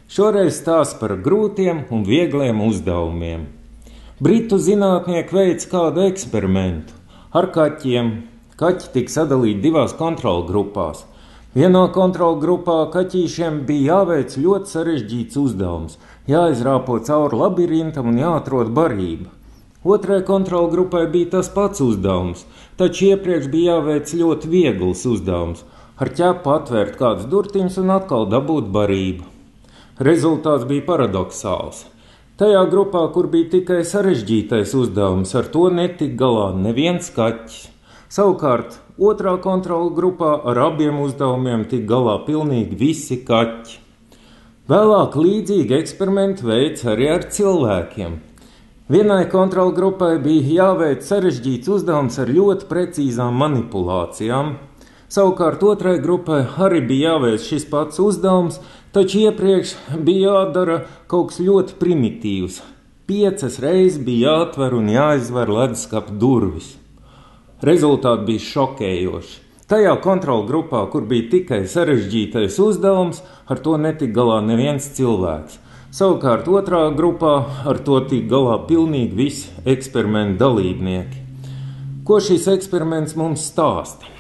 Šoreiz stāsts par grūtiem un viegliem uzdevumiem. Britu zinātnieki veic kādu eksperimentu ar kaķiem. Kaķi tika sadalīti divās kontrolgrupās. Vienā kontrolgrupā kaķīšiem bija jāveic ļoti sarežģīts uzdevums, jāizrāpo cauri labirintam un jāatrod barība. Otrai kontrolgrupai bija tas pats uzdevums, taču iepriekš bija jāveic ļoti viegls uzdevums – ar ķepu atvērt kādas durtiņas un atkal dabūt barību. Rezultāts bija paradoxāls. Tajā grupā, kur bija tikai sarežģītais uzdevums, ar to netika galā neviens kaķis. Savukārt, otrā kontrolgrupā ar abiem uzdevumiem tika galā pilnīgi visi kaķi. Vēlāk līdzīgi eksperimenti veic arī ar cilvēkiem. Vienai kontrolgrupai bija jāveic sarežģīts uzdevums ar ļoti precīzām manipulācijām. Savukārt otrai grupai arī bija jāveic šis pats uzdevums, taču iepriekš bija jādara kaut kas ļoti primitīvs. 5 reizes bija jāatver un jāizver leduskapa durvis. Rezultāti bija šokējoši. Tajā kontrolgrupā, kur bija tikai sarežģītais uzdevums, ar to netika galā neviens cilvēks. Savukārt otrā grupā ar to tika galā pilnīgi visi eksperimentu dalībnieki. Ko šis eksperiments mums stāsta?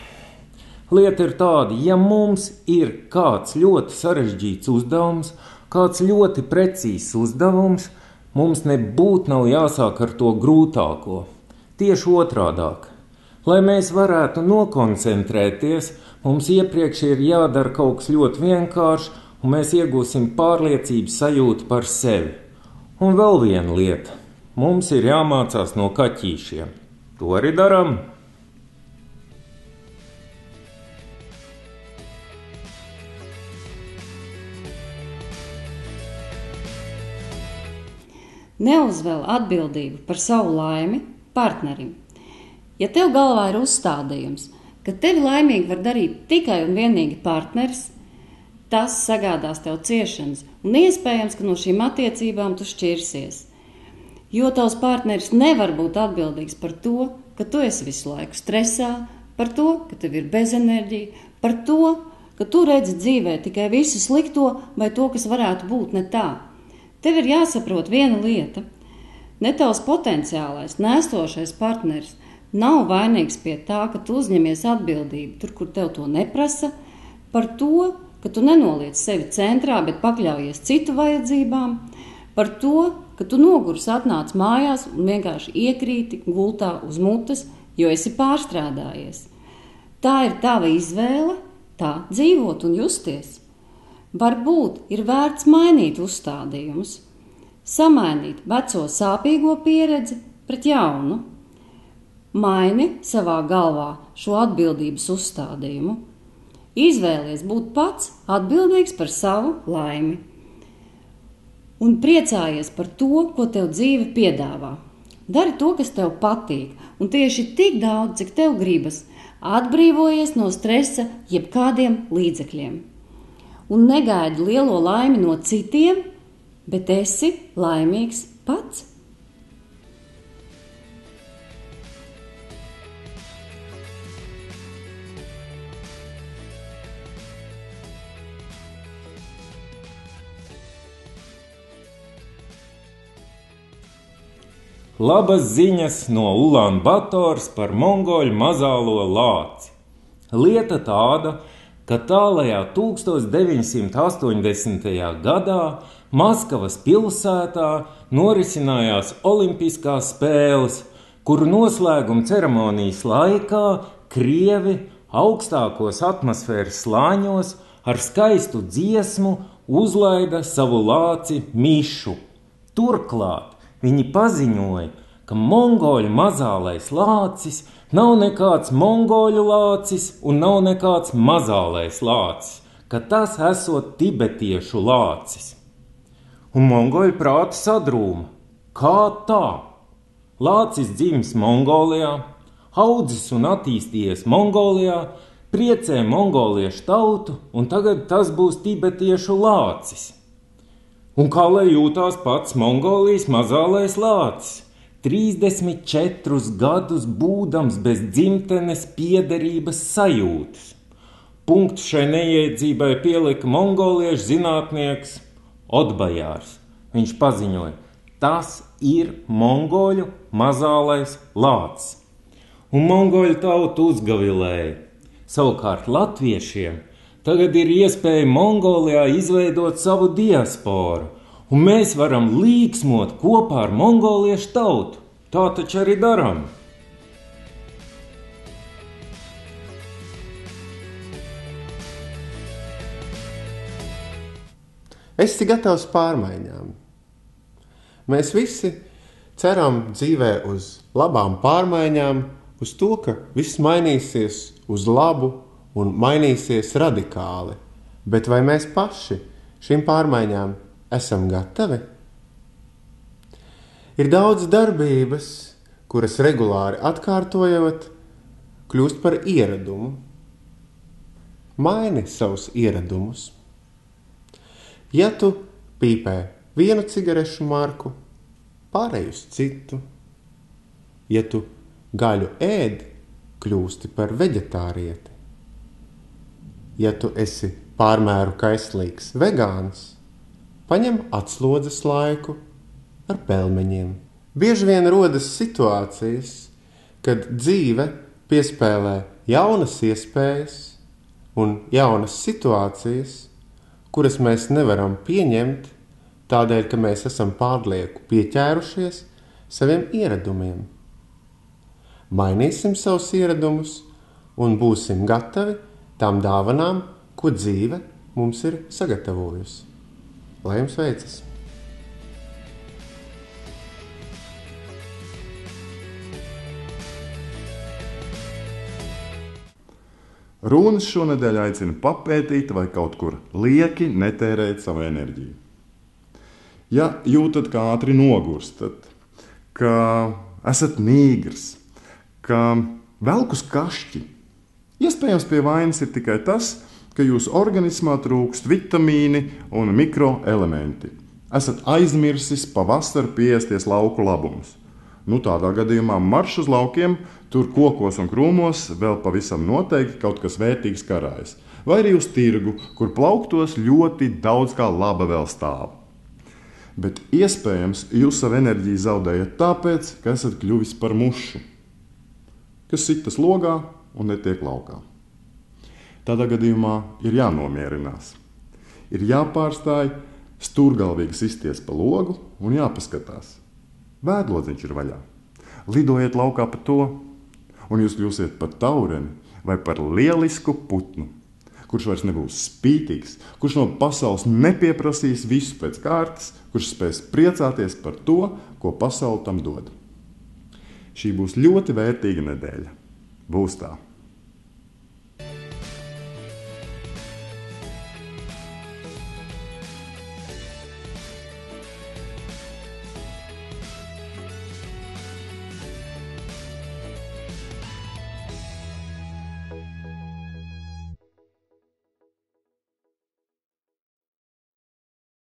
Lieta ir tāda, ja mums ir kāds ļoti sarežģīts uzdevums, kāds ļoti precīzs uzdevums, mums nebūtu nav jāsāk ar to grūtāko. Tieši otrādāk. Lai mēs varētu nokoncentrēties, mums iepriekš ir jādara kaut kas ļoti vienkāršs, un mēs iegūsim pārliecības sajūtu par sevi. Un vēl viena lieta. Mums ir jāmācās no kaķīšiem. To arī darām. Neuzvēl atbildību par savu laimi partnerim. Ja tev galvā ir uzstādījums, ka tevi laimīgi var darīt tikai un vienīgi partneris, tas sagādās tev ciešanas, un iespējams, ka no šīm attiecībām tu šķirsies. Jo tavs partneris nevar būt atbildīgs par to, ka tu esi visu laiku stresā, par to, ka tev ir bezenerģija, par to, ka tu redzi dzīvē tikai visu slikto vai to, kas varētu būt ne tā. Tev ir jāsaprot viena lieta. Ne tavs potenciālais, nesošais partneris nav vainīgs pie tā, ka tu uzņemies atbildību tur, kur tev to neprasa, par to, ka tu nenoliec sevi centrā, bet pakļaujies citu vajadzībām, par to, ka tu nogurs atnāc mājās un vienkārši iekrīti gultā uz mutes, jo esi pārstrādājies. Tā ir tava izvēle, tā dzīvot un justies. Varbūt ir vērts mainīt uzstādījumus, samainīt veco sāpīgo pieredzi pret jaunu. Maini savā galvā šo atbildības uzstādījumu. Izvēlies būt pats atbildīgs par savu laimi un priecājies par to, ko tev dzīve piedāvā. Dari to, kas tev patīk, un tieši tik daudz, cik tev gribas, atbrīvojies no stresa jebkādiem līdzekļiem. Un negaidi lielo laimi no citiem, bet esi laimīgs pats. Labas ziņas no Ulan-Bators par mongoļu mazālo lāci. Lieta tāda, ka tālajā 1980. gadā Maskavas pilsētā norisinājās Olimpiskās spēles, kuru noslēguma ceremonijas laikā Krievi augstākos atmosfēras slāņos ar skaistu dziesmu uzlaida savu lāci Mišu. Turklāt viņi paziņoja, ka mongoļu mazālais lācis nav nekāds mongoļu lācis un nav nekāds mazālais lācis, ka tas esot tibetiešu lācis. Un mongoļu prāti sadrūma. Kā tā? Lācis dzimis Mongolijā, audzis un attīstījies Mongolijā, priecē mongoliešu tautu, un tagad tas būs tibetiešu lācis. Un kā lai jūtās pats Mongolijas mazālais lācis, 34 gadus būdams bez dzimtenes piederības sajūtas. Punktu šai neiedzībai pielika mongoliešu zinātnieks Otbajārs. Viņš paziņoja, tas ir mongoļu mazālais lācis. Un mongoļu tautu uzgavilēja. Savukārt latviešiem tagad ir iespēja Mongolijā izveidot savu diasporu, un mēs varam līksmot kopā ar mongoliešu tautu. Tā taču arī darām. Esi gatavs pārmaiņām. Mēs visi ceram dzīvē uz labām pārmaiņām, uz to, ka viss mainīsies uz labu un mainīsies radikāli. Bet vai mēs paši šīm pārmaiņām esam gatavi? Ir daudz darbības, kuras regulāri atkārtojot, kļūst par ieradumu. Maini savus ieradumus. Ja tu pīpē vienu cigarešu marku, pārēj uz citu. Ja tu gaļu ēd, kļūsti par veģetārieti. Ja tu esi pārmēru kaislīgs vegāns, paņem atslodzes laiku ar pelmeņiem. Bieži vien rodas situācijas, kad dzīve piespēlē jaunas iespējas un jaunas situācijas, kuras mēs nevaram pieņemt, tādēļ, ka mēs esam pārlieku pieķērušies saviem ieradumiem. Mainīsim savus ieradumus un būsim gatavi tām dāvanām, ko dzīve mums ir sagatavojusi. Lai jums veicas! Rūnis šonedēļ aicina papētīt vai kaut kur lieki netērēt savu enerģiju. Ja jūtat, kā ātri nogurstat, ka esat nīgrs, ka velkus kašķi, iespējams pie vainas ir tikai tas, ka jūsu organismā trūkst vitamīni un mikroelementi. Esat aizmirsis pavasar pieēsties lauku labumus. Tādā gadījumā marš uz laukiem, tur kokos un krūmos vēl pavisam noteikti kaut kas vērtīgs karājas. Vai arī uz tirgu, kur plauktos ļoti daudz kā laba vēl stāv. Bet iespējams jūs savu enerģiju zaudējat tāpēc, ka esat kļuvis par mušu, kas sitas logā un netiek laukā. Tādā gadījumā ir jānomierinās. Ir jāpārstāj stūrgalvīgi sisties pa logu un jāpaskatās. Vēdlodziņš ir vaļā. Lidojiet laukā pa to, un jūs kļūsiet par taureni vai par lielisku putnu, kurš vairs nebūs spītīgs, kurš no pasaules nepieprasīs visu pēc kārtas, kurš spēs priecāties par to, ko pasaule tam dod. Šī būs ļoti vērtīga nedēļa. Būs tā.